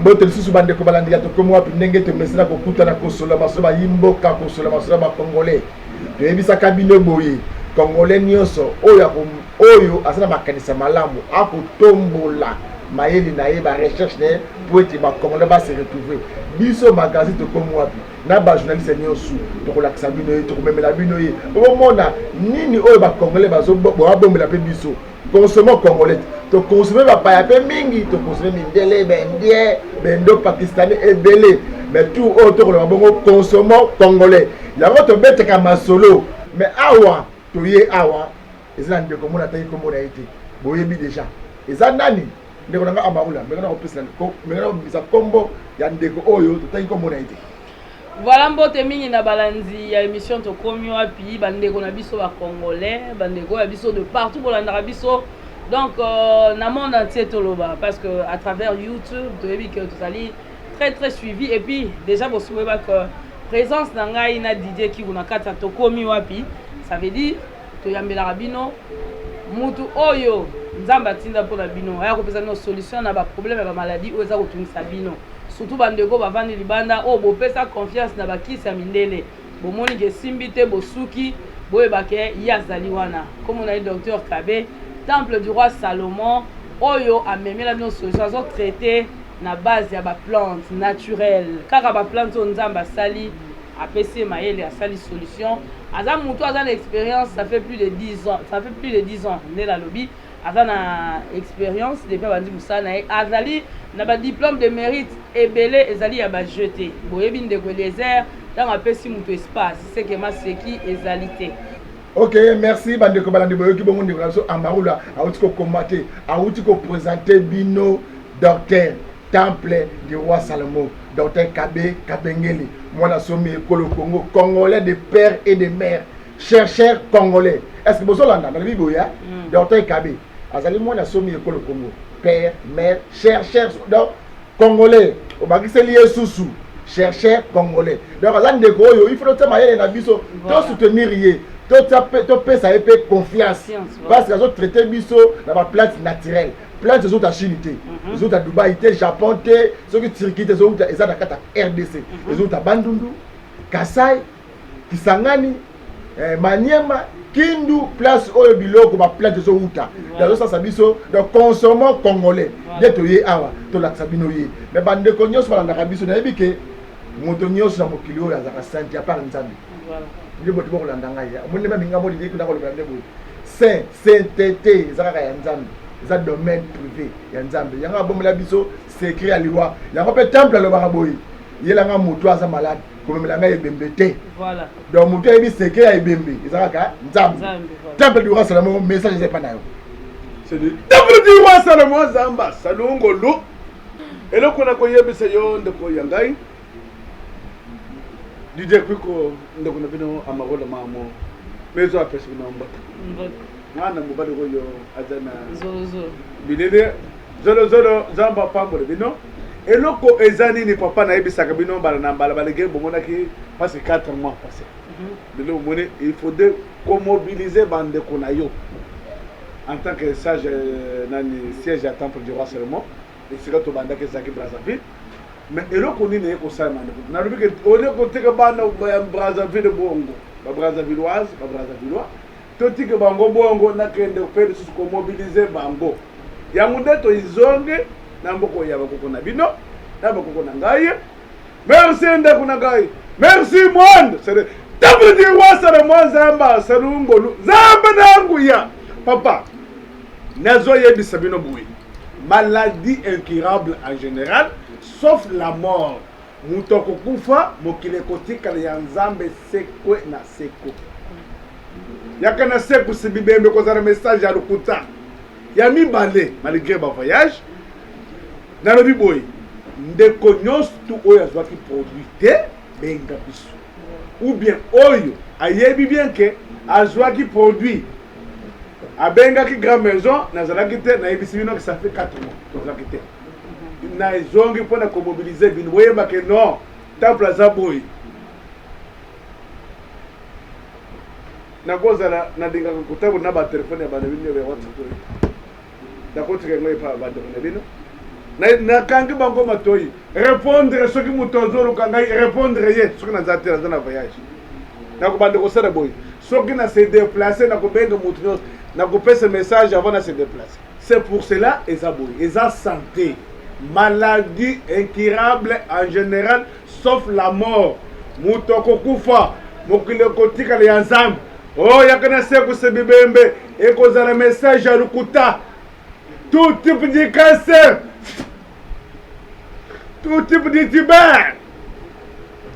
Mbote lisusu bande ko balandi ya to komo wapi ndenge te mesina ko kutana ko sola masoba yimboka ko sola masoba congolais. To ebisa kabine boye congolais nyonso oyo asana makanisa malamu akotombola mayeli na ye ba recherche ne pour être ba congolais ba se retrouver. Biso magazine to komo wapi na ba journaliste nyonso to ko lakisa bino ye to ko memela bino ye. O mona nini oyo ba congolais bazo bo abombela pe biso. Consommons congolais. To consommer ba pa pe mingi to consommer mindele bendie bendo pakistanais et belé mais tout autre le bongo consommons congolais. Ya to bete ka masolo mais awa to ye awa ezana ndeko mona tayi komona été boyebi déjà ezana nani ndeko nanga amarula mais na opesa ko mais na bisa kombo ya ndeko oyo to tayi komona été. Voilà mbote mingi na balanzi ya émission to komi wapi bandeko na biso ba congolais bandeko ya biso de partout pour la biso. Donc, na monde entier toloba parce que à travers YouTube, tu as vu que tout allait très très suivi et puis déjà vous savez que présence nanga ina DJ qui kuna kata to komi wapi, ça veut dire to yambela rabino mutu oyo nzamba tinda pour la bino aya ko pesa no solution na ba problème ba maladie oza ko tunisa bino surtout bandeko ba vandi libanda o bo pesa confiance na ba kisa mindele bo moni ke simbite bo suki boye ba ke yazali wana comme on a dit docteur Kabe Temple du roi Salomon, Oyo a même la nos solutions traité na base ya ba plante naturelle. Car ba plante on nzamba sali a PC maele a sali solution. Aza muto aza l'expérience, ça fait plus de 10 ans. Ça fait plus de 10 ans né la lobby. Aza na expérience depuis bandi musana et azali na ba diplôme de mérite et belé ezali ya ba jeté. Boyebi ndeko désert dans a PC muto espace, c'est que ma seki ezalité. Ok, merci bandeko balandi boyoki bongo ndeko naso amarula awuti ko commenter awuti ko présenter bino docteur Temple du roi Salomon docteur Kabe Kabengeli mwana somi ekolo Congo congolais de père et de mère chercheur congolais est-ce que bozo landa na bibo ya docteur Kabe azali mwana somi ekolo Congo père mère chercheur donc congolais obakiseli yesusu chercheur congolais donc azali ndeko oyo il faut tellement yele na biso to soutenir ye to pesa épée confiance parce que les traité biso dans la plante naturelle plante les autres à Chine les autres à Dubaï Japon ceux qui Turquie les autres à RDC les autres à Bandundu Kasai Kisangani Maniema Kindu place oyo biloko ba plante les autres dans ça biso donc consommons congolais deto ye awa to la sabino ye mais bande ko nyos bala na biso na ebike moto nyos na mokili oyo azaka santi à part nzambe voilà. Je vais vous dire que sainteté, c'est un domaine privé. Il y a un bon labiso, c'est écrit à loi. Il y a un temple à l'Obaboy. Il y a un mouton à malade, comme la main est bembété. Voilà. Donc, mouton est écrit à Bembe. Il y a un temple du roi Salomon, message n'est pas là. C'est le temple du roi Salomon, Zamba, Salongolo. Et là, qu'on a connu ce yon de Koyangai. DJ Kwiko ndako na bino amagola mamo mezo apesi bino mbata mwana mubali koyo azana zozo bilele zolo zamba pambole bino eloko ezani ni papa na ebisaka bino bala na bala balege bomona ki parce 4 mois passé de l'eau monnaie il faut de mobiliser bande konayo en tant que sage nani siège à temple du roi Salomon et c'est là to banda ke zaki Brazzaville. Mais eloko nini eko sa mane na lobi ke ole ko teka bana ba Brazzaville bongo ba Brazzavilloise ba Brazzavillois to tika bango bongo na kende faire su ko mobiliser bango ya munde to izonge na mboko ya bakoko na bino na bakoko na ngai merci ndako na ngai merci monde c'est temple du roi Salomon Zamba Salungolo Zamba nangu ya papa nazo yebisa bino boui maladie incurable en général sauf la mort. Mutoko kufa mokile kotika ya nzambe sekwe na seko. Yakana seko sibibembe kozana message ya lukuta. Ya mibale malgré ba voyage. Na lobi boy. Ndeko nyos tu oyo azwaki produit benga biso. Ou bien oyo ayebi bien que azwaki produit abenga ki grand maison na zalaki te na yebisi bino que ça fait 4 mois to zalaki te. Na zongi pona ko mobiliser bino weba ke non temple azaboy na kozala na dinga ko tabu na ba telefone ya bana bino ya WhatsApp da ko tika ngoy pa ba de bino na kangi bango matoyi répondre ce qui mutozolo kangai répondre ye ce qui na zate na voyage na ko bande ko sala boy ce qui na se déplacer na ko benga mutu na ko pesa message avant de se déplacer. C'est pour cela ezaboy eza santé maladie incurable en général sauf la mort mutoko kufa mokile kotika le ensemble oh yakana se ko se bibembe e ko zala message à lukuta tout type de cancer, tout type de tuber,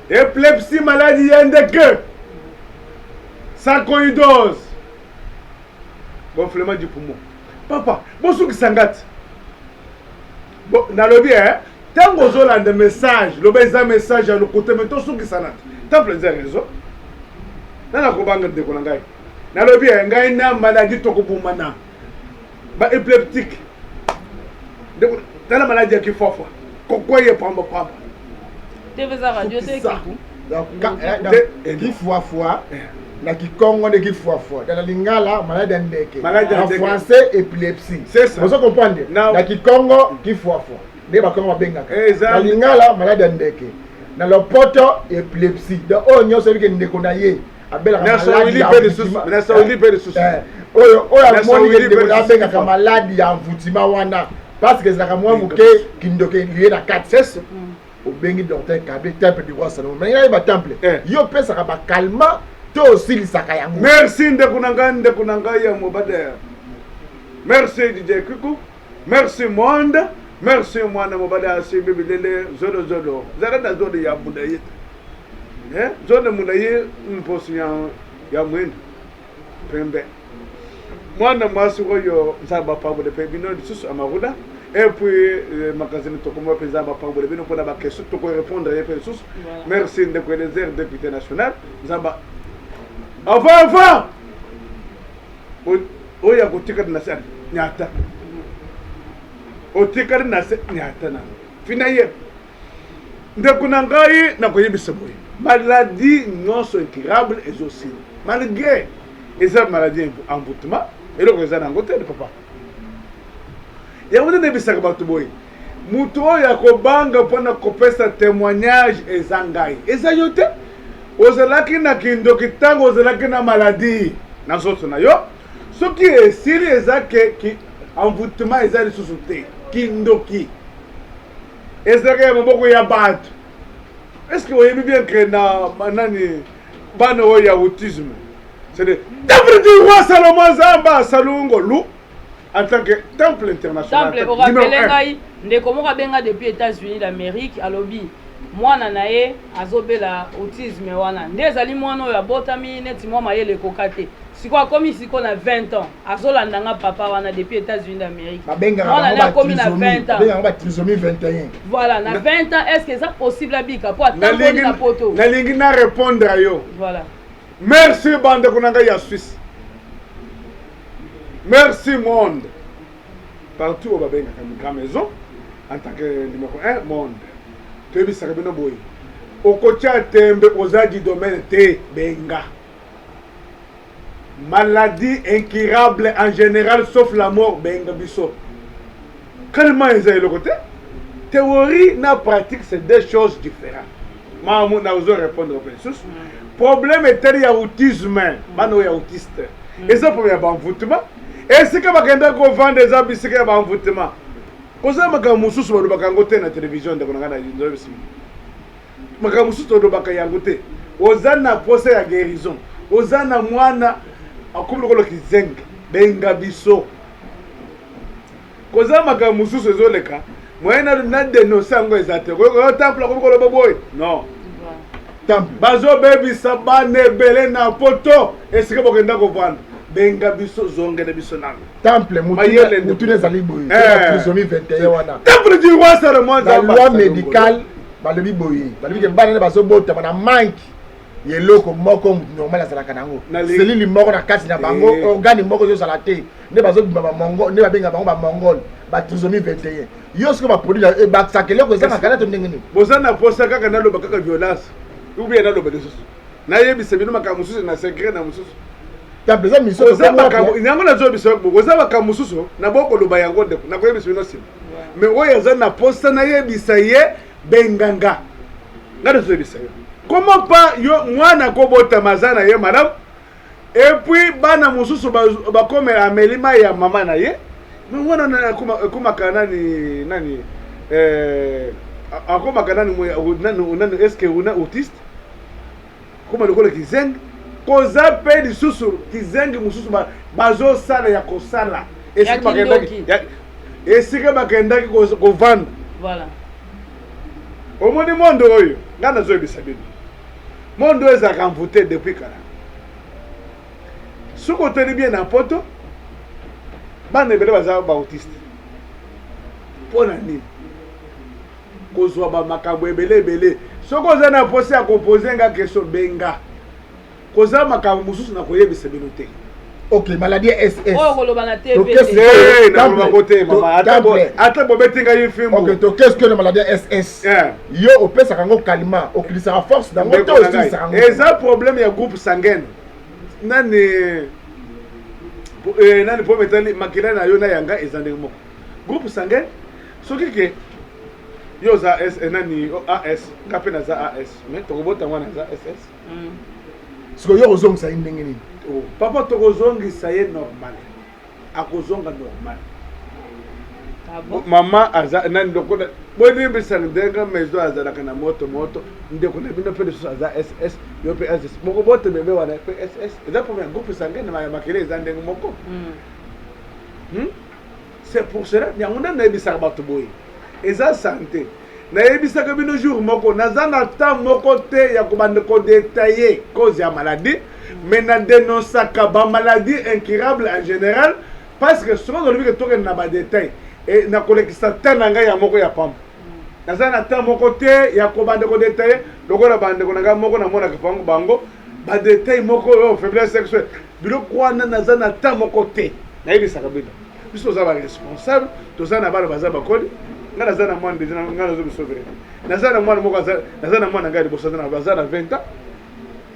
épilepsie, maladie que sarcoïdose, gonflement du poumon. Papa, bonjour qui s'engage. Bon, dans le bien, tant que vous avez des messages, le message à l'écoute, mais tout ce qui s'engage. Tant que vous avez raison. Dans la compagnie de Konangai. Dans le bien, il y a une maladie tokopumana. Épileptique. Dans la maladie qui faut faire. Pourquoi il prend mon papa? Tu veux ça radio c'est qui fois na Kikongo de qui fois dans la lingala maladie ndeke en français épilepsie c'est ça vous comprenez na Kikongo qui fois de ba Kongo benga na lingala maladie ndeke na lopoto épilepsie de onyo celui qui ndeko na ye abela maladie oyo moni ndeko na benga ka maladie ya mvutima wana parce que ça moi muke kindoke lié na 4 c'est au bengi docteur Kabé temple du roi Salomon mais il y a temple yo pesa ka ba calma to aussi lisaka yango merci ndekunanga ya mobada merci DJ Kuku merci monde merci mwana mobada asibe bilele zodo zara da zodo ya mudaye zodo mudaye mposi ya mwendo pembe mwana mwasuko yo nzaba pabo de pebino susu amarula et puis magazine tokomo peza ba pabo de bino pona ba question to ko répondre et puis susu merci de ko les député national nzaba enfin oya kutika na sana nyata otika na sana nyata na finaye ndekuna ngai na ko yebisa boy maladie non so incurable et aussi malgré eza maladie emboutement et le eza na ngote de papa ya wona ne bisaka batu boy mutu oya ko banga pona kopesa témoignage eza ngai eza yote ozalaki na kindoki tango ozalaki na maladie na nzoto na yo soki esili eza ke envoûtement eza lisusu te kindoki ezalaki ya maboko ya bato est-ce que oyebi bien que na nani bana oyo ya autisme c'est le temple du roi Salomon Zamba Salungo Lou en tant que temple international temple orapele ngai ndeko moko abenga depuis États-Unis d'Amérique alobi mwana na ye azobela autisme wana nde ezali mwana oyo abotami neti mwa mayele ekoka te siko akomi siko na 20 ans azolandanga papa wana depuis États-Unis d'Amérique mwana na akomi na 20 ans trisomie 21 voilà na 20 ans est-ce que ça possible abika po atamboli na poto nalingi na répondre à yo voilà merci bande kunanga ya Suisse merci monde partout au babenga comme maison en tant que numéro 1 monde tu bis sabino boy okocha tembe ozadi domaine te benga maladie incurable en général sauf la mort benga biso calmement ezali le côté théorie na pratique c'est deux choses différentes mamu na ozo répondre aux questions problème est il y a autisme mano ya autiste et ça pour y avoir envoûtement et c'est que bakenda ko vendre des habits c'est que ba envoûtement koza maka mususu balo bakango te na télévision de konanga na nzobe sim maka mususu do bakayango te ozana procès ya guérison ozana mwana akumlo ko kizeng benga biso koza maka mususu ezoleka moyena na dénoncer ngo ezate ko temple ko lo boy non bazo baby sabane belé na poto est-ce que bokenda ko vendre benga biso zonge na biso nango temple mutune zali boy trisomie 21 wana temple du roi Salomon la loi médicale balobi boy balobi ke bana bazo bota bana manki yeloko moko normal azalaka nango selili moko na kati na bango organi moko zo sala te ne bazo bima mongo ne babenga bango ba mongol ba trisomie 21 yo siko ba produit ba sakele ko zaka kana to ndengeni bozana posa kaka na loba kaka violence ou bien na loba desusu na yebi sebino makamususu na secret na mususu temple za miso ozaba kamu inyango na zo biso boza bakamususu na boko loba yango ndeko na koyebi sebino sim mais oyo aza na posa nayebisa ye benganga nga nazoyebisa yo comment pas yo mwana kobotama aza na ye malamu et puis bana mosusu bakomela amelima ya mama na ye mais mwana akomaka nani akomaka nani est-ce una autiste koma lokola kizengi koza mpe lisusu kizengi mosusu bazosala ya kosala esika bakendaki kovanda omoni mondo oyo nga nazoyebisa bino mondo oyo ezalaka mvute depuis kala soki oteli bien na poto bana ebele baza baautiste mpo na nini kozwa bamakambo ebele soki oza na posa ya kopose nga keso benga koza makambo mosusu na koyebisa bino te. Ok, maladie SS. Oh, koloba na TV. Ata bobetinga yifimbo. Ok, to qu'est-ce que la maladie SS? Yo opesa kango kalima, okilisa force dans moto aussi ça. Eza problème ya groupe sanguin. Nani po metali makila na yo na yanga ezande moko. Groupe sanguin soki ke yo za S nani AS, kape na za AS, mais to robota mwana za SS. Siko yo ozongisa indenge nini? Papa tokozongisa ye normal. Akozonga normal. Mama aza nani dokola boni bisana ndenga mezo azalaka na moto ndeko na bino pe so aza SS yo pe SS moko bote bebe wana pe SS eza pour un groupe sanguin na makele eza ndenga moko. C'est pour cela nyangunda na ebisa bato boye eza santé na ebisa ka bino jour moko naza na temps moko te ya kobanda ko détailler cause ya maladie mais na dénonçaka ba maladie incurable en général parce que souvent on dit que toke na ba détail et na kolekisa tana nga ya moko ya pamba naza na temps moko te ya kobanda ko détailler lokola bande ko nga moko na mona ka pango bango ba détail moko yo faiblesse sexuelle biloko wana naza na temps moko te na ebisa ka bino biso za ba responsable toza na bana baza bakoli nga naza na mwana deja nga nazo biso vérité naza na mwana moko naza na mwana nga liboso na baza na 20 ans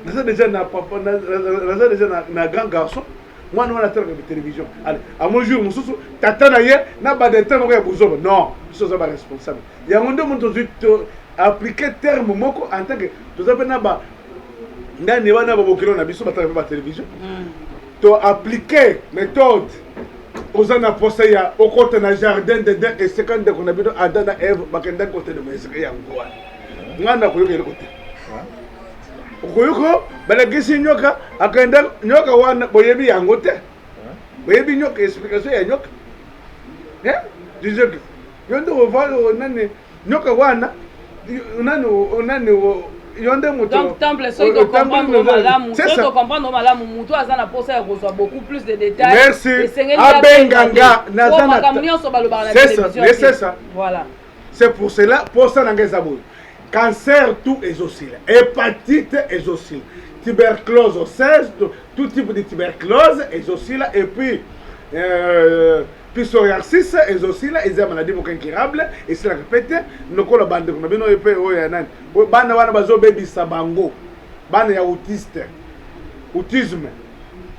naza deja na papa naza deja na grand garçon mwana wana tala ka télévision allez à mon jour mususu tata na ye na ba de temps moko ya buzoba non biso za ba responsable ya ngondo muntu to appliquer terme moko en tant que toza pe na ba ndani wana ba bokilo na biso batala ba télévision to appliquer méthode oza na posa ya okota na jardin de den et second de qu'on habite Adana Eve bakenda côté de mesika ya ngwa ngana koyoka ile côté koyoko balagisi nyoka akenda nyoka wana boyebi yango te boyebi nyoka explication ya nyoka disait yondo ovalo nani nyoka wana nani donc temple ceux qui comprendre malamu ceux qui comprendre malamu mutu azana posa ya kozwa beaucoup plus de détails. Merci abenganga nazana c'est ça voilà c'est pour cela pour ça nangeza boy cancer tout exocile hépatite exocile tuberculose osseuse tout type de tuberculose exocile et puis psoriasis exocile et maladie incurable et c'est la répète nokola bande ko bino epe oya nani bana wana bazo bebisa bango bana ya autisme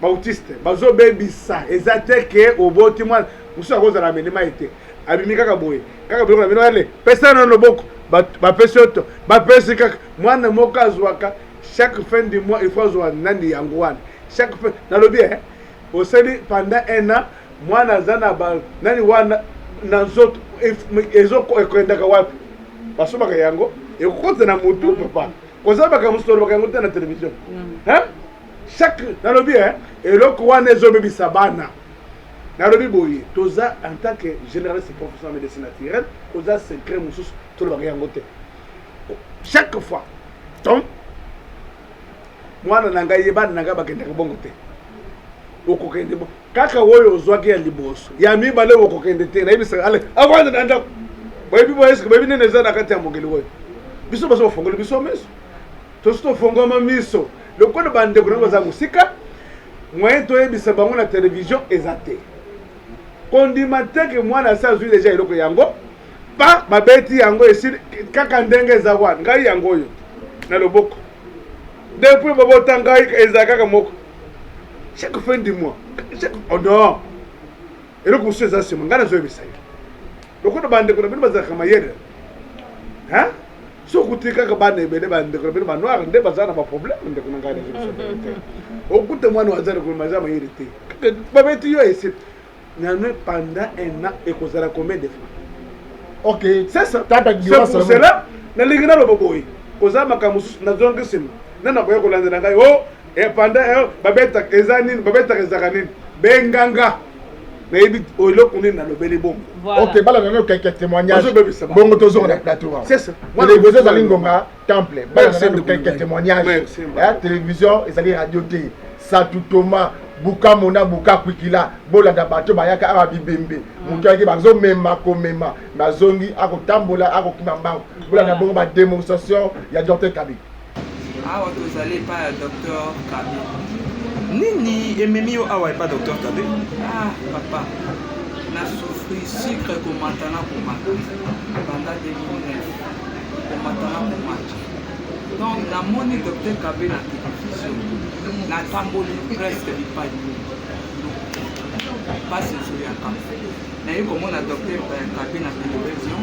ba autiste bazo bebisa ezate ke oboti mwana musu akoza na menema ete abimi kaka boye kaka bino na bino ale pesa na loboko ba pesoto ba pesi kaka mwana moko azwaka chaque fin du mois il faut azwa nani yango wana chaque fin na lobi osali pendant un an mwana zana ba nani wana na nzoto ezoko ekwendaka wapi basomaka yango ekokota na mutu papa kozabaka musoro baka yango na télévision chaque nalobi eloko wana ezobebisa bana nalobi boye toza en tant que généraliste professeur en médecine naturelle toza secret mususu tolobaka yango te chaque fois donc mwana nanga yebana nanga bakendaka bongo te okokende bo kaka woyo ozwaki ya liboso ya mibale okokende te na ibisa ale avanda ndako boyebi boyeske boyebi nene za na kati ya mongeli woyo biso baso fongole biso meso to fongoma miso lokola bande ko ngo za musika moyen to yebisa bango na télévision ezate kondima teke mwana sa zui deja eloko yango pa babeti yango esi kaka ndenge za wana ngai yango yo na loboko depuis babota ngai ezaka kaka moko chaque fin du mois chaque non et le conseil ça c'est mon gars zo ebisa lokola bandeko na bino bazalaka mayele soki uti kaka bana ebele bandeko na bino banoire nde baza na baproblème ndeko na ngai te okute mwana waza ndeko maza mayele te babeti yo ese nano pendant un an ekozala combien de fois ok c'est ça tata c'est pour cela nalingi naloba boye kozala makambo mosusu nazongi nsima nde nakoya kolandela ngai o pendant babetaka eza nini babetaka ezaka nini benganga nayebi eloko nini nalobeli bongo ok bala nano quelques témoignages bongo tozonga na plateau c'est ça télévision ezali ngonga temple bala nano quelques témoignages télévision ezali radio te Satou Thomas buka mona buka kwikila bolanda bato bayaka aba bibembe mutu ayaki bazomema komema bazongi akotambola akokima mbango bolanda bongo ba démonstration ya Dr Kabi awa tozali pa ya Dr Kabi nini ememi yo awa epa Dr Kabi papa na souffri sucre komatana banda 2009 komatana komata donc namoni Dr Kabi na télévision natamboli presque bipai pasi ezoyaka naye komona Dr Kabi na télévision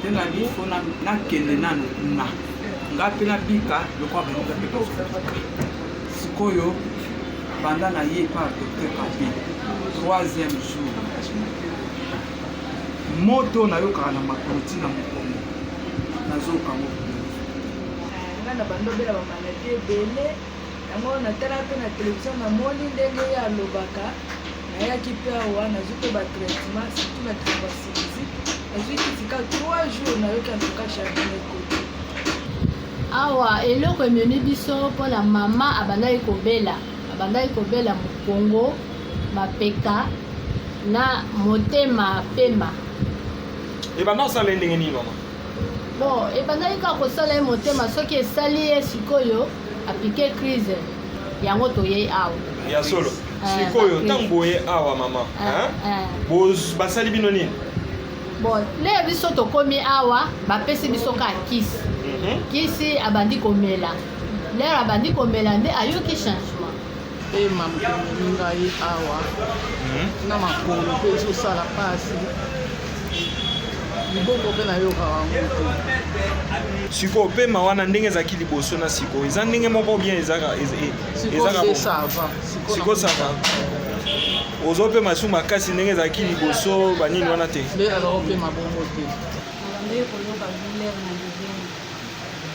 te na bifo nakende nano kuna nga mpe nabika lokwa baninga mpe bazobika sikoyo banda na ye pa Dr Kabi 3e jour moto nayokaka na makolo ntina mokongo nazokango nga na bandobela bamaladi ebele yango natala mpe na télévision namoni ndenge ye alobaka nayaki mpe awa nazwi mpe batraitement surtout na tribasilizi nazwi kitika 3 jours nayoki antuka charbon ekoti awa eloko ememi biso mpona mama abandaki kobela mokongo mapeka na motema pema ebanda osala ye ndenge nini mama bon ebandaki kaka kosala ye motema soki esali ye sikoyo apike crise yango toye awa ya solo sikoyo ntango boye awa mama basali bino nini bon le biso tokomi awa bapesi biso ka kisi kisi abandi komela lere abandi komela nde ayoki changement mamoni ngai awa na makolo mpe ezosala pasi liboko mpe nayokaka ngo sikoyo pema wana ndenge ezalaki liboso na sikoyo eza ndenge moko bien sikoyo sava ozopema su makasi ndenge ezalaki liboso banini wana te nde nazakopema bongo te nde koloba bilere na libeni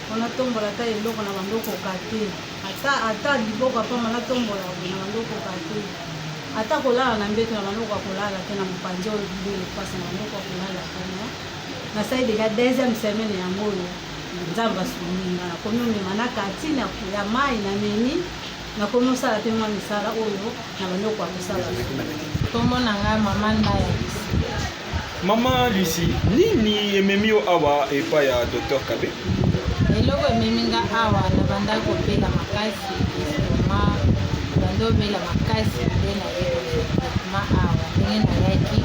mpona tombola ata eloko na bandokoka te ata liboko apama natombola na bandokoka te ata kolala na mbeto na bandokoka kolala te na mopanzi oyo bilele mpasi na bandokoka kolala tana nasali deja 2e semaine yango oyo nzambe asuminga nakomi omema na kantine ya mai na meni nakomi osala te mwa misala oyo na bandoko ya kosala tomona ngai mama ndaya mama Lucie nini ememi yo awa epai ya Dr Kabi eloko ememi nga awa na banda kopela makasi estoma banda obela makasi nde na ye ma awa ndenge nayaki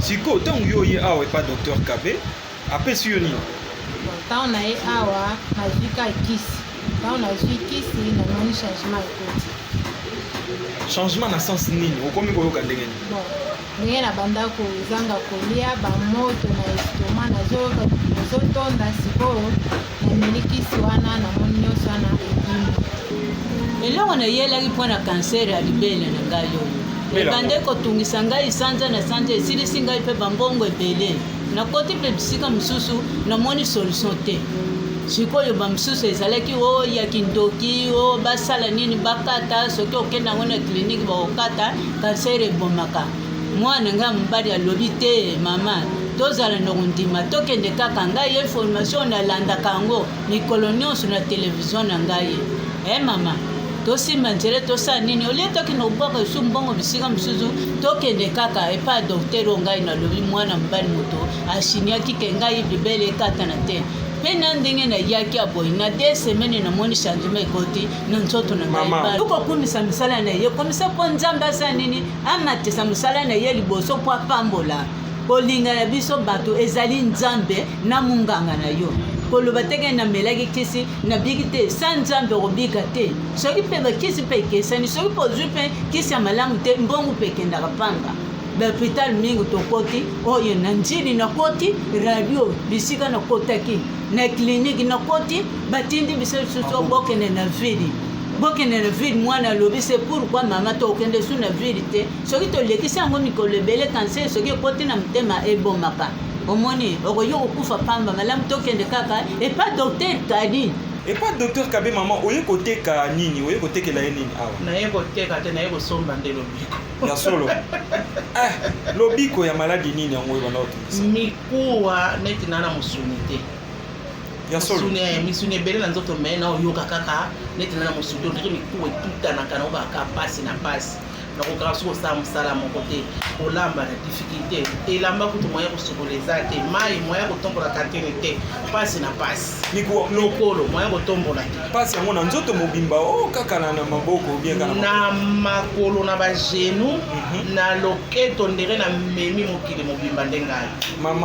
sikoyo ntango yo oye awa epai Dr Kabi apesi yo nini ntango na ye awa nazwi ka kisi ntango nazwi kisi namoni changement ekoti changement na sens nini okomi koyoka ndenge nini ndenge na banda kozanga kolia bamoto na estoma nazotonda sikoyo nameli kisi wana namoni nyonso wana ebimi eloko nayelaki mpona kansere ya libele na ngai oyo ebande kotungisa ngai sanza na sanza esilisi ngai mpe bambongo ebele nakoti mpe bisika mosusu namoni solution te sikoyo bamosusu ezalaki oyaki ndoki o basala nini bakata soki okenda yango na klinike bakokata kansere ebomaka mwana ngai mobali alobi te mama tozala ndima tokende kaka ngai information nalandaka yango mikolo nyonso na televizio na ngai mama tosimba nzela tosala nini olie toki na obwaka esu mbongo bisika mosusu tokende kaka epa dokter oyo ngai nalobi mwana mobali moto ashiniaki ke ngai bibele ekata na te mpe na ndenge nayaki aboyi na 2 semaines namoni changement ekoti na nzoto na ngai tokokumisa misala na ye komisa mpo nzambe asala nini amatisa mosala na ye liboso mpo apambola kolinga na biso bato ezali nzambe na munganga na yo koloba teke namelaki kisi nabiki te sa nzambe okobika te soki mpe bakisi mpe ekesani soki mpe ozwi mpe kisi ya malamu te mbongo mpe ekendaka pamba bahôpital mingi tokoti oyo na njili nakoti radio bisika nakotaki na kliniki nakoti batindi biso lisusu bokende na vili bokende na vile mwana alobi c'est pourquoi mama tokende su na vile te soki tolekisi yango mikolo ebele cancer soki ekoti na motema ebomaka omoni okoki kokufa pamba malamu tokende kaka epa docteur kadi epa docteur Kabe mama oye koteka nini oye kotekela ye nini awa naye koteka te naye kosomba nde lobiko ya solo lobiko ya maladi nini yango oyo banaotungisa mikuwa neti nana mosuni te ya solo misuni ebele na nzoto me na oyoka kaka neti nana mosuni ondiri mikuwa etutanaka na obaka pasi na pasi nakokaka soki osala mosala moko te kolamba na difficulté elamba kutu moya kosokola eza te mai moya kotombola kantene te pasi na pasi lokolo moya kotombola te pasi yango na nzoto mobimba kaka na maboko bien na makolo na bagenu na loketo ndenge na memi mokili mobimba nde ngai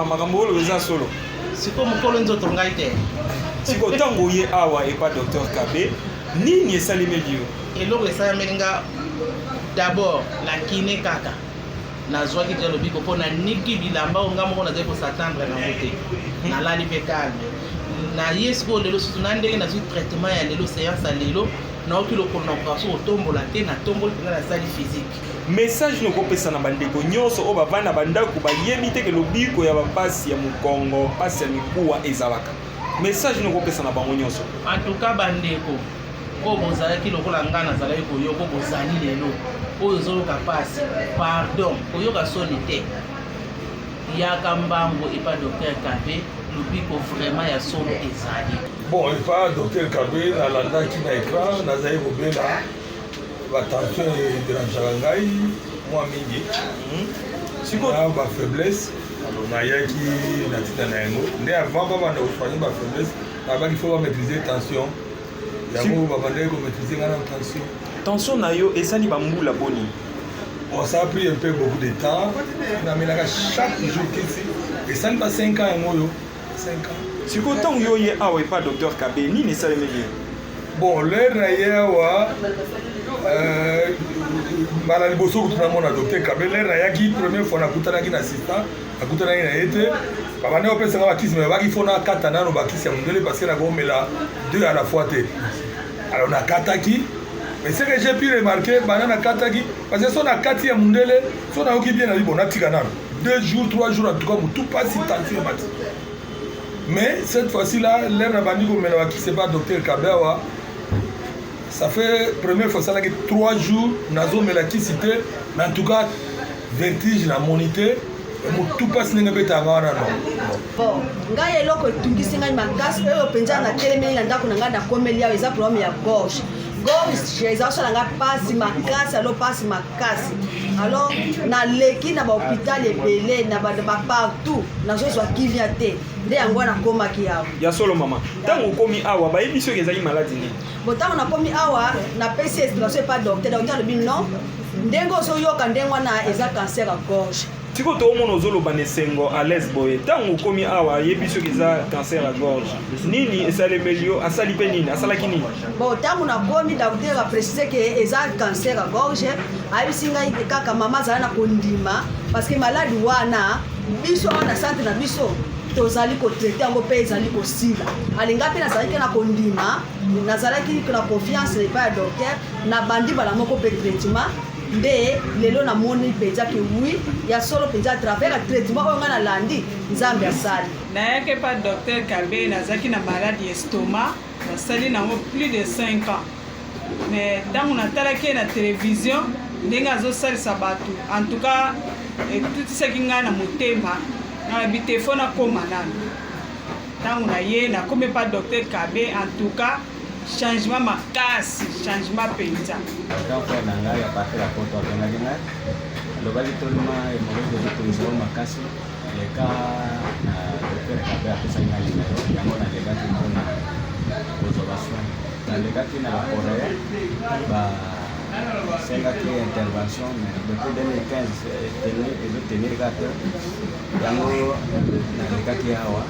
makambo oyo eza solo siko mokolo nzoto ngai te siko ntango oye awa epa docteur Kabe nini esalemeli yo eloko esalemeli nga d'abord na kine kaka nazwaki te lobiko mpo na niki bilamba oyo nga moko nazali kosatandre nango te nalali mpe calme na ye sikoyo lelo susu na ndenge nazwi traitement ya lelo séance ya lelo naoki lokolo na operation kotombola te natomboli mpenza nasali physique message nokopesa na bandeko nyonso oyo bavanda bandako bayebi teke lobiko ya bapasi ya mokongo pasi ya mikuwa ezalaka message nokopesa na bango nyonso en tout cas bandeko oyo bozalaki lokola ngai nazalaki koyoka oyo bozali lelo oyo ozoloka pasi pardon koyoka soni te yaka mbango epa docteur Kabe lobiko vraiment ya solo ezali bon epa docteur Kabe nalandaki na écran nazali kobela batension ederangeaka ngai mwa mingi na bafaiblesse nayaki na tina na yango nde avant babanda kosoigne bafaiblesse nabaki fo bamaîtrise tension yango babandaki komaîtrise nga na tension na yo ezali bambula boni ça a pris un peu beaucoup de temps namelaka chaque jour kisi esali ba 5 ans yango oyo 5 ans siko ntango yo oye awa epa docteur Kabe nini esalemeli bon lere na ye awa mbala liboso kutuna mona docteur Kabe lere nayaki première fois nakutanaki na assistant nakutanaki na ye te babandaki kopesanga bakisi me baki fo nakata nano bakisi ya mondele parce que nakomela 2 à la fois te alors nakataki mais ce que j'ai pu remarquer banana kataki parce que son akati ya mundele son aoki bien ali bon atika nano 2 jours 3 jours en tout cas tout pas si tension mati mais cette fois-ci là l'air na bandi ko mena qui c'est pas docteur Kabewa ça fait première fois ça là que 3 jours nazo mela qui cité mais en tout cas vertige na moniteur tout passe ndenge beta ngana no bon ngai eloko etungisi ngai makasi oyo penza na telemeli na ndako na ngai na komeli ya eza problème ya gorge eza osala nga pasi makasi alo pasi makasi alors naleki na bahôpital ebele na bapartout nazozwa kivia te nde yango nakomaki awa ya solo mama ntango okomi awa bayebi soki ezali maladi nini bo ntango nakomi awa napesi explication epa docteur alobi non ndenge ozoyoka ndenge wana eza cancer ya gorge siko toomona ozoloba na esengo à l'aise boye ntango okomi awa ayebi soki eza cancer ya gorge nini esalemeli yo asali mpe nini asalaki nini bon ntango nakomi docteur aprécise ke eza cancer ya gorge ayebisi ngai kaka mama azala na kondima parce que maladi wana biso wana centre na biso tozali kotraite yango mpe ezali kosila alinga mpe nazalaki na kondima nazalaki na confiance epai ya docteur na bandi bala moko mpe traitement nde lelo namoni mpenza ke wi ya solo mpenza à travers ya traitement oyo ngai nalandi nzambe asali nayaki epa docteur Kabe nazalaki na maladi estomac nasali nango plus de 5 ans mais ntango natalaki na télévision ndenge azosalisa bato en tout cas etutisaki ngai na motema nalobi te fo nakóma nano ntango na ye nakomi epa docteur Kabe en tout cas changement makasi changement mpenza grand frère na ngai aparte la poto abengaki ngai alobaki tolima emokoli kozotongisao makasi leka na docteur Kabe apesaki ngai nimero yango nalekaki mpona kozwa basoin nalekaki na bakorea basengaki intervention depuis 2015 ezotenir kaka yango nalekaki awa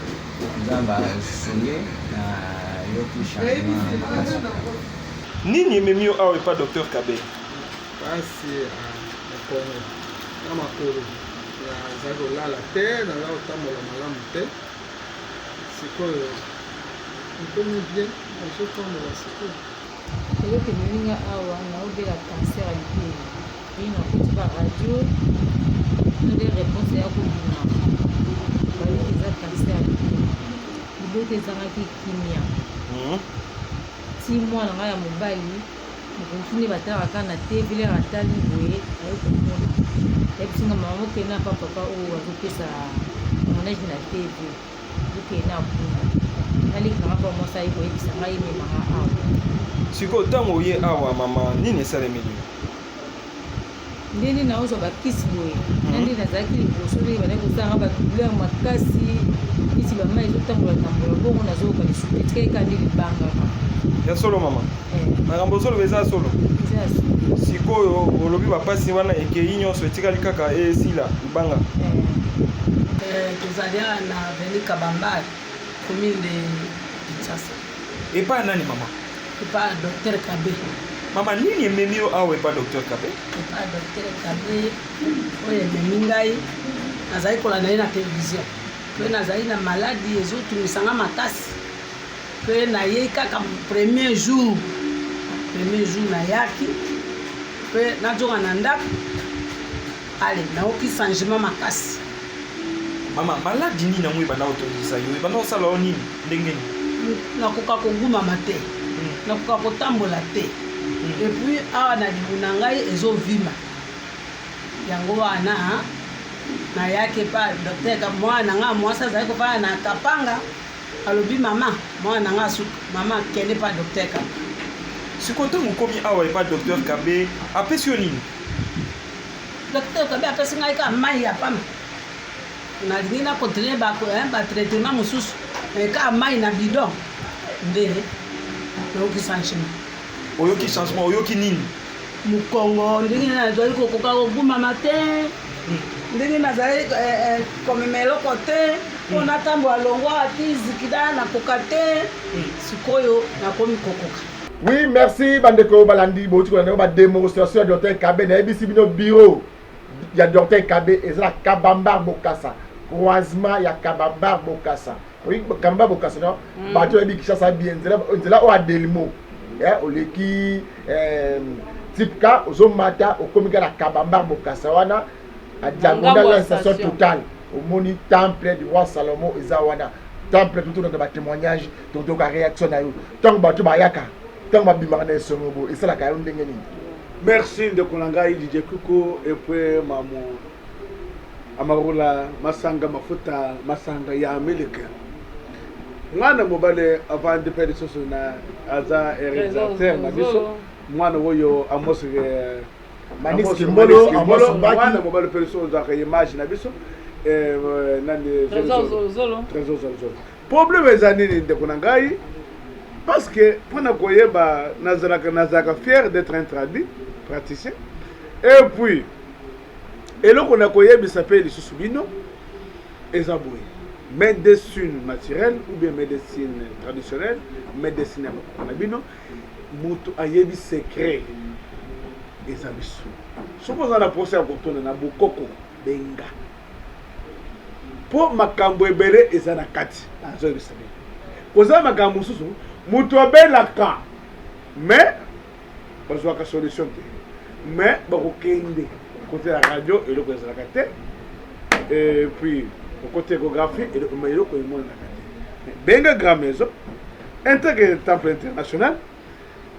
nzambe asungi na nini ememi yo awa epa docteur Kabe pasi na Congo na makolo naza kolala te naza kotambola malamu te sikoyo nkomi bien nazotambola sikoyo eloko emelinga awa naobela cancer ya mpeli oyo nakuti baradio nde réponse ya kobima baloki eza cancer ya mpeli liboko ezangaki kimia ti mwana ngai ya mobali mokonzi nde batalaka kaka na tv lere atali boye aye komona yabisinga mama mokende na papa oyo azopesa monage na tv okende akuna nalikanga mpa mwasi ayi koyebisa ngai ememanga awa sikoyo ntango oye awa mama nini esalemeli ndenge naozwa bakisi boye nande nazalaki liboso ndenge bandaki kosalanga badouleur makasi niti bama ezotambola bongo nazoyoka lisusu etikali kaka nde libangaka ya solo mama makambo osoloba eza solo sikoyo olobi bapasi wana ekei nyonso etikali kaka esila libanga tozali na veni kabambar commune de Kinshasa epai nani mama epai docteur Kabe mama nini ememi yo awa epai docteur Kabe epai docteur Kabe oyo ememi ngai nazali kolanda ye na télévision mpe nazali na maladi ezotungisanga makasi mpe nayei kaka premier jour nayaki mpe nazonga na ndako ale naoki changement makasi mama maladi nini yango ebanda kotondisa yo ebanda kosala yo nini ndenge nini nakoka kogumama te nakoka kotambola te epuis awa na libu na ngai ezovima yango wana nayaki pa docteur mwana nanga mwasi azali kofana na kapanga alobi mama mwana nanga suka mama kende pa docteur Kabe sikoyo ntango okomi awa epa docteur Kabe apesi yo nini docteur Kabe apesi ngai ka mai ya pamba nalingi na continue batraitement mosusu ka mai na bidon nde nayoki changement oyoki changement oyoki nini mokongo ndenge nazali kokoka kogumama te ndenge nazali komema eloko te mpo natambola longwa ati zikida nakoka te sikoyo nakomi kokoka. Oui, merci bandeko balandi boti kolanda ba démonstration ya docteur Kabe na ebisi bino bureau ya docteur Kabe ezala Kabambar Bokassa croisement ya Kabambar Bokassa. Oui, Kabambar Bokassa non bato ebi Kinshasa bien nzela o adelmo oleki tipka ozomata okomika na Kabambar Bokassa wana a diagonale la station totale omoni temple du roi Salomon eza wana temple tout dans ba témoignage tout ka réaction na yo tant bato bayaka tant babimaka na esongo bo esalaka yo ndenge nini. Merci de Konanga DJ Kuko et puis mamu Amarula Masanga Mafuta Masanga ya Amerika. Mwana mobale avant de perdre soso na aza réalisateur na biso mwana woyo Amos Maniski Mbolo Amos mwana mobale perdre soso za image na biso nande Trésor Zolo. Problème ezanini de Konanga parce que pona koyeba nazaka fier d'être un traduit praticien et puis eloko na koyebisa pe lisusu bino eza boye médecine naturelle ou bien médecine traditionnelle médecine na bino mutu ayebi secret eza biso soki oza na procès ya kotona na bokoko benga mpo makambo ebele eza na kati azoyebisa bino koza makambo mosusu mutu abelaka mais bazwaka solution te mais bakokende côté la radio eloko ezalaka te et puis côté échographie eloko emonanaka te benga grand maison intègre temple international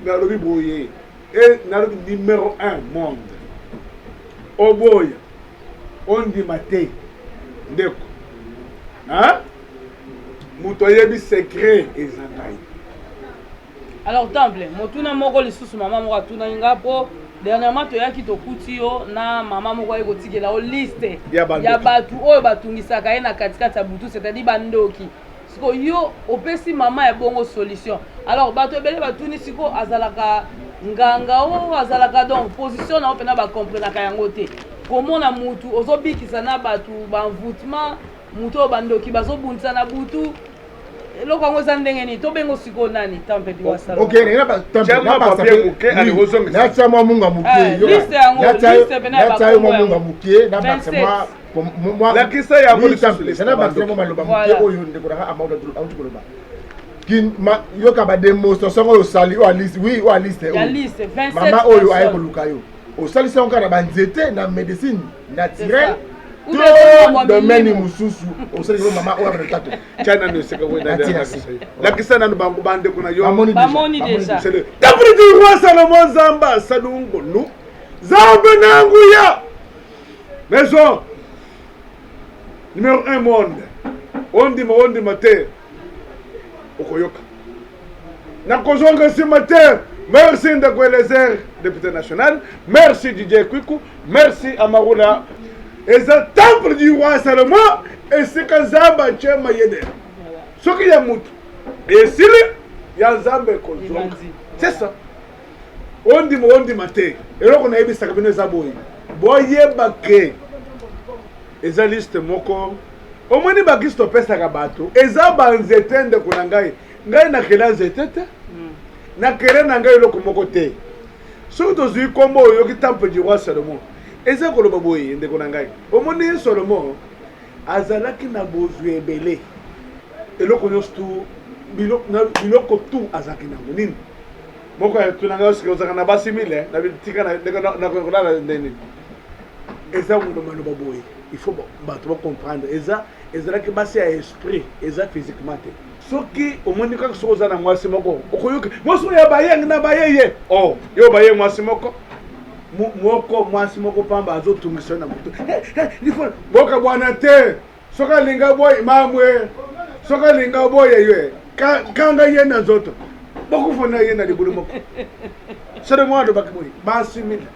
nalobi boye e nalobi numéro 1 monde oboya ondima te ndeko mutu ayebi secret eza ngai. Alors temple motuna moko lisusu mama moko atuna nga po dernièrement toyaki tokuti yo na mama moko ayi kotikela o liste ya batu oyo batungisaka ye na katikati ya butu c'est-à-dire bandoki siko yo opesi mama ya bongo solution. Alors bato ebele batuni siko azalaka nganga o azalaka donc position na opena bakomprenaka yango te komona mutu ozobikisa na batu banvoutement mutu oyo bandoki bazobundisa na butu eloko yango eza ndenge nini tobengo sikoyo nani temple du roi Salomon. Ok, natia mwa munga muke natia mwa munga muke na bakisema lakisa yango na bakisema maloba muke oyo ndeko nanga amauda auti koloba yoka bademonstration oyo osali oyo aliste oui oyo aliste mama oyo aye koluka yo osalisa yango kaka na banzete na médecine naturelle to domaine mosusu osalisa mama oyo abana lakisa nanu bango bandeko na yo bamoni déjà temple du roi Salomon Zamba Salungolu Zambe nanguya maison numéro 1 monde ondima te okoyoka nakozonga ce matin. Merci Ndako Elezer, député national. Merci DJ Kwiku. Merci Amarula. Et le temple du roi Salomon. Et c'est que Zamba Tchema Yeder. Ce qu'il y a mout. Et s'il y a Zamba Kozonga. C'est ça. On dit maté. Et là on a eu ça comme nous aboy. Boye baké. Et ça liste moko. Au moins ni baki stopper ça kabato. Et ça banzete de kunangai. Ngai na kela zetete. Na kere na ngai eloko moko te soki tozwi kombo oyo ki temple du roi Salomon eza koloba boye ndeko na ngai omoni Salomon azalaki na bozwi ebele eloko nyonso tu biloko tu azalaki nango nini moko tuna ngai soki ozalaka na basi mile na bitika na kolala ndeni eza maloba boye il faut bato bacomprendre ezalaki basi ya esprit eza physiquement te soki omoni kaka soki oza na mwasi moko okoyoka mwasi oyo ya bayengi na bayeye yo baye mwasi moko mwasi moko pamba azotungisa na moto boka bwana te soki alinga boye mamwe soki alinga boye ye kanga ye na nzoto bokufona ye na libulu moko sede mwado bakiboye basimile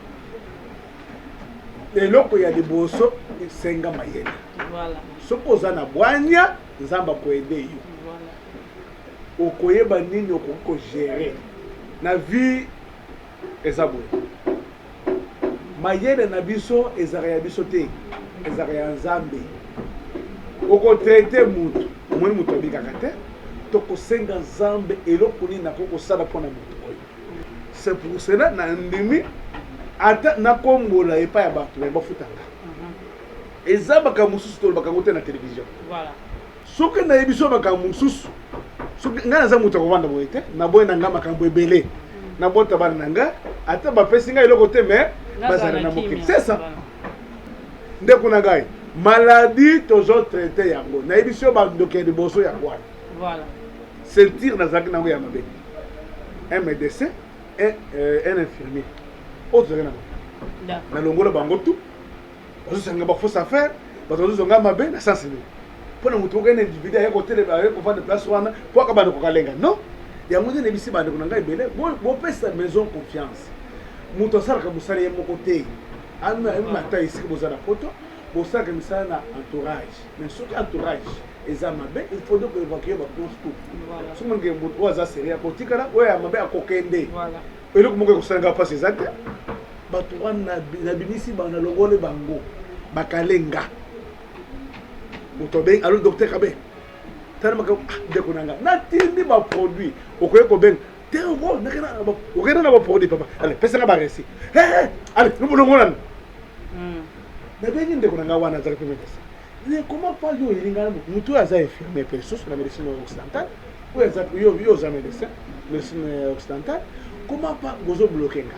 eloko ya liboso esenga mayele soki oza na bwanya nzamba koede yo okoyeba nini okoko gérer na vie eza boye mayele na biso ezaka ya biso te ezaka ya nzambe okotraite mutu omoni mutu abikaka te tokosenga nzambe eloko nini nakokosala mpona mutu oyo c'est pour cela na ndimi ata nakombola epai ya bato bafutanga eza makambo mosusu tolobaka yango te na télévision soki nayebi so makambo mosusu ngai naza moto akovanda boye te naboye na ngai makambo ebele nabota bana na ngai ata bapesi ngai eloko te me bazala na mokili c'est ça ndeko na ngai maladie tozotraite yango nayebi so bandoki ya liboso yango wana sentir nazalaki nango ya mabe un médecin un infirmier oyo tozalaki nango nalongola bango tu bazosanga bafausse affaire bato bazozonga mabe na sensibiliser mpona motu okende individu aye kotelema aye kovanda place wana po aka bandeko kalenga non yango nde nebisi bandeko na ngai ebele bopesa maison confiance moto asalaka mosala ye moko te ata esika boza na poto bosalaka misala na entourage mais soki entourage eza mabe il faut donc évacue baponse tout soki monike moto oyo aza serie akotikala oyo ya mabe akokende eloko moko ekosalanga mpasi eza te bato wana nabimisi banalongole bango bakalenga otobenga alo docteur Kabe tala maka ndeko nanga natindi ba produit okoye ko benga te ngo nakena okena na ba produit papa allez pesa nga ba resi allez nous voulons ngona na bengi ndeko nanga wana za ko metesa ne comment pas yo ilinga mutu aza infirmier perso sur la médecine occidentale ou za yo za médecine occidentale comment pas gozo bloquer nga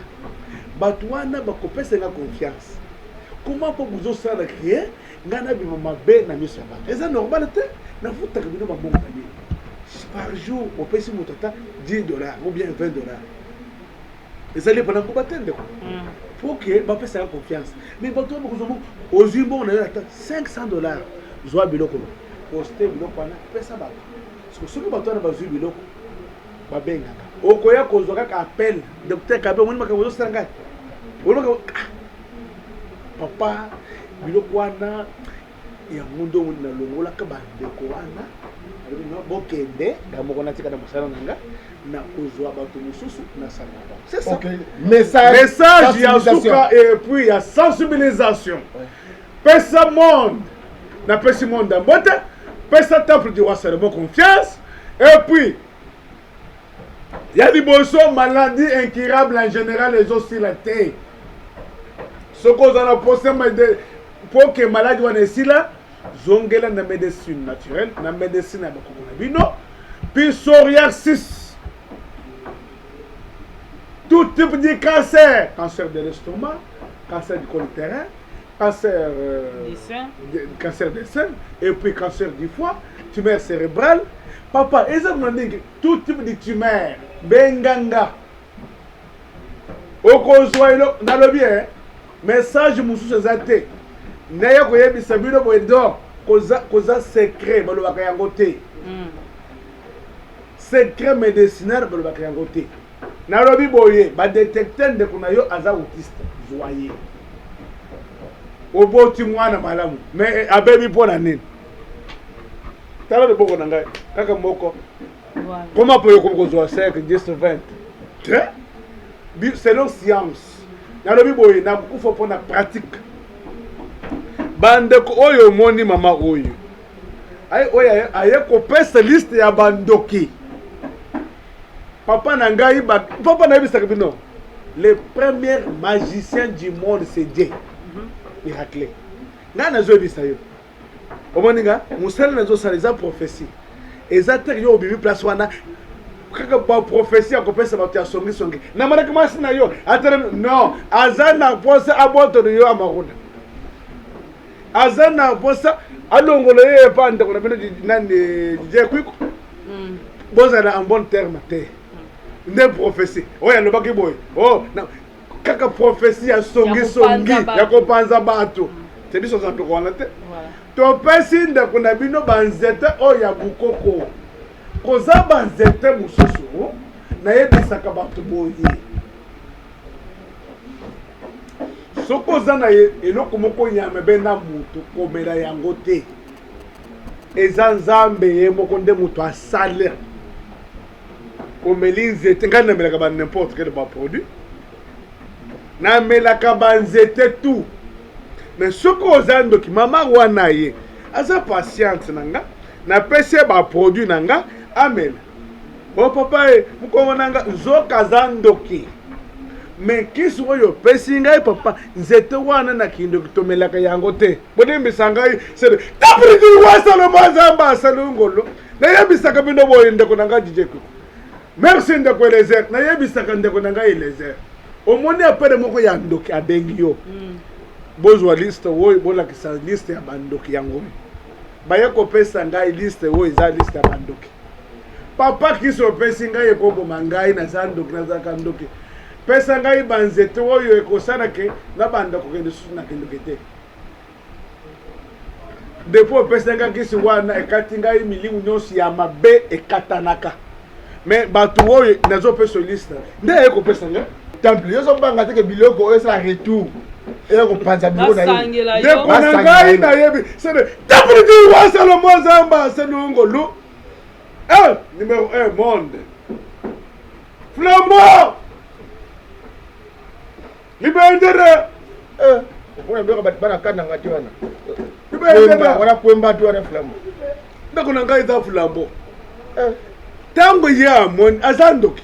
bato wana bakopesa nga confiance comment pas gozo sala créer ngana bima mabe na miso ba eza normal te na futa ka bino mabongo na bino par jour au pesi mutata $10 ou bien $20 eza les pendant ko batende ko faut que ba pesa la confiance mais bato ba kozo ozimbo na ata $500 zwa biloko poster biloko na pesa ba so so bato na bazwi biloko ba benga okoya kozoka ka appel docteur Kabe moni makabozo sanga oloko papa biloko wana yango ndo na longolaka bandeko wana bokende ngamoko natika na mosala nanga na kozwa bato mosusu na sangaba c'est ça message ya suka et puis ya sensibilisation pesa monde na pesi monde mbote pesa temple du roi Salomon confiance Et puis, il y a des maladies incurables en général, les aussi la terre. Ce qu'on a posé pour que maladie soit ici là, zongela na médecine naturelle, na médecine à Bino, puis psoriasis. Tout type de cancer, cancer de l'estomac, cancer du col utérin, cancer des seins, et puis cancer du foie, tumeur cérébrale. Papa, tout type de tumeur, benganga. Au conjoint, dans le bien, message moussou se zate. Naya koye bisabino boedo, koza secret, balo bakayangote. Secret médecinaire, balo bakayangote. Nalobi boye, ba détecteur de kunayo aza autiste, joyeux. Obo timwana malamu, mais abebi pona nini. Tala de boko nangai, kaka moko. Comment peut-on comprendre 5, 10, 20? Selon science. Nalobi boye, na kufa pona pratique. Bandeko oyo moni mama oyo. Ay oya aye ko pesa liste ya bandoki. Papa nangai papa na bisaka bino. Le premier magicien du monde c'est Dieu. Miracle. Ngana zo bisayo. Omoninga musala nazo saliza prophétie. Exactement yo bibi place wana kaka ba prophétie ko pesa ba tia songi. Na mana kama sina yo. Atare no azana pose aboto yo amaruna. Azana bosa alongolo ye pande ko na bino nani je kwiko boza na en bon terme te ne prophétie oya lo baki boy na kaka prophétie ya songi ya ko panza bato te biso za to kona te to pesi nde ko na bino banzete oya bukoko koza banzete mususu na yebisaka bato boye soko zana eloko moko nyame bena mutu komela yango te eza nzambe ye moko nde mutu asale komeli nzete ngai namelaka ba n'importe quel produit namelaka banzete tout mais soko oza ndoki mama wana ye aza patiente nanga napesi ba produit nanga amela bo papa e mukongo nanga nzoka za ndoki mais kisi oyo pesi ngai papa nzete wana na kindo kitomelaka yango te bodembisa ngai sede tapridi wasalo mazamba asalungolo na yebisaka bino boye ndeko na ngai jijeko merci ndeko lezer na yebisaka ndeko na ngai lezer omoni apere moko ya ndoki abengi yo bozwa liste oyo bolakisa liste ya bandoki yango baye kopesa ngai liste oyo eza liste ya bandoki papa kisi opesi ngai ekoboma ngai na za ndoki na za kandoki pesa ngai banzete oyo ekosana ke na banda kokende susu na kendoki te depuis pesa ngai kisi wana ekati ngai milingu nyonso ya mabe ekatanaka mais bato oyo nazopesa liste nde ekopesa ngai temple yozobanga teke biloko oyo esala retour eyokopanza biloko na ye ndeko na ngai nayebi sede temple di wasalo mozamba selungolu numéro 1 monde flambeau libendera Kuna mbeka bana kana ngati wana. Libendera wana kwemba tu wana flambeau. Ndako na ngai za flambeau. Tango ya mon azandoki.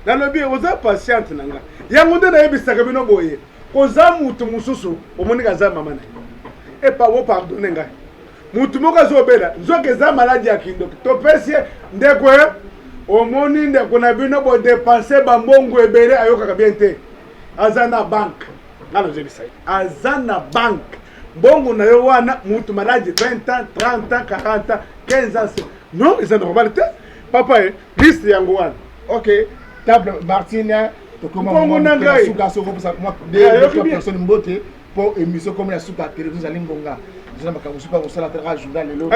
Na lobi oza patiente nanga. Yango nde na yebisaka bino boye. Koza mutu mususu omonika za mama na. Epa wo pardonner ngai. Mutu moko zobela nzoke za maladi ya kindoki. Topesi ndekwe omoni ndeko na bino bo dépenser ba mbongo ebele ayoka bien te. Azana bank. Ngalo zebisai. Azana bank. Mbongo na yo wana mutu maladi 20 ans, 30 ans, 40 ans, 15 ans. Non, c'est normal te. Papa, liste yango wana. OK. Table Martina, to comment on suka soko pour ça moi des personnes mbote pour émission comme la suka télévision Limbonga. Je n'ai pas suka pour ça la journal le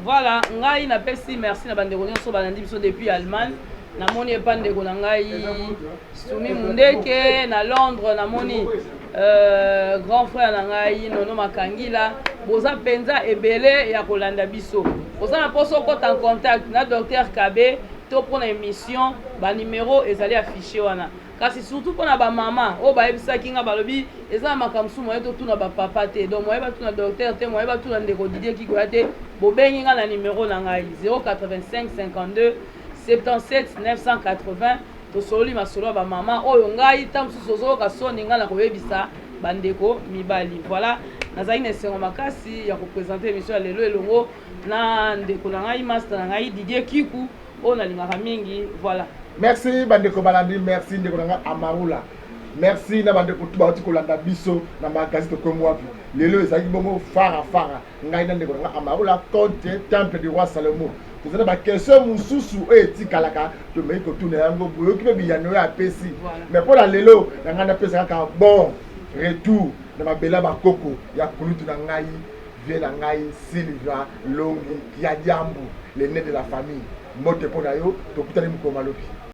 voilà, ngai na pesi merci na bande konyo so banandi biso depuis Allemagne. Na moni epande ko na ngai Sumi Mundeke na Londres na moni grand frère na ngai Nono Makangila boza penza ebele ya kolanda biso. Boza na poso ko en contact na docteur Kabe to pour la émission ba numéro ezali affiché wana kasi surtout mpona bamama oyo bayebisaki nga balobi eza na makambo mosusu moye totuna bapapa te donc moyeba tuna docteur te moyeba tuna ndeko Didier Kikoya te bobengi nga na numero na ngai 085 52 77 980 tosololi masolo ya bamama oyo ngai ta mosusu ozoyoka soni nga na koyebisa bandeko mibali. Voilà, nazali na esengo makasi ya kopresente émission ya lelo elongo na ndeko na ngai master na ngai Didier Kiku oyo nalingaka mingi. Voilà, merci bandeko balandi, merci ndeko na ngai Amarula, merci na bandeko tu bauti kolanda biso na magazine tokomi wapi lelo ezalaki bongo fara ngai na ndeko na ngai Amarula compte temple du roi Salomon. tozana bakestion mosusu oyo etikalaka tomei kotuna yango boyoki mpe biyano oyo apesi mais mpona lelo na ngai napesa kaka bon retour na mabela bakoko ya kulutu na ngai vie na ngai Sylvain Longi ya Diambu, l'aîné de la famille. Mbote mpona yo tokutani mokoma lobi.